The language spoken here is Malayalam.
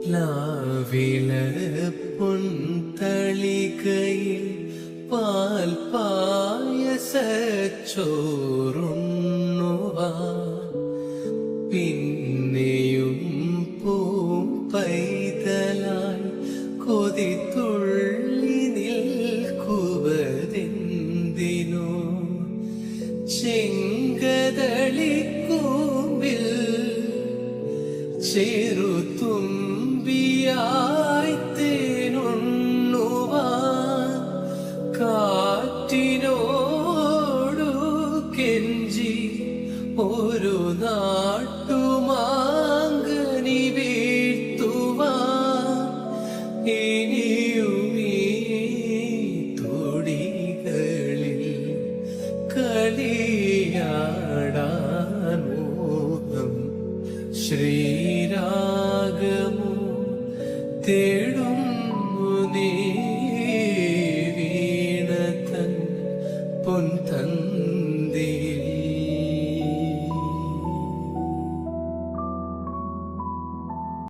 ലാവില പൊൻതളികയിൽ പാൽ പായസച്ചോറുണ്ണുവാൻ പിന്നെയും പൂപ്പൈതലായി കൊതിത്തുള്ളി നിൽക്കുവതെന്തിനോ ചെങ്കതളിക്കൂമ്പിൽ ചെറുതുമ്പിയായി തേനുണ്ണുവാൻ കാറ്റിനോടു കെഞ്ചി ഒരു നാട്ടുമാങ്കനി വീഴ്ത്തുവാൻ ഇനിയും ഈ തൊടികളിൽ കളിയാടാൻ മോഹം ശ്രീരാഗമോ തേടുന്നു നീ വീണതൻ പൊൻ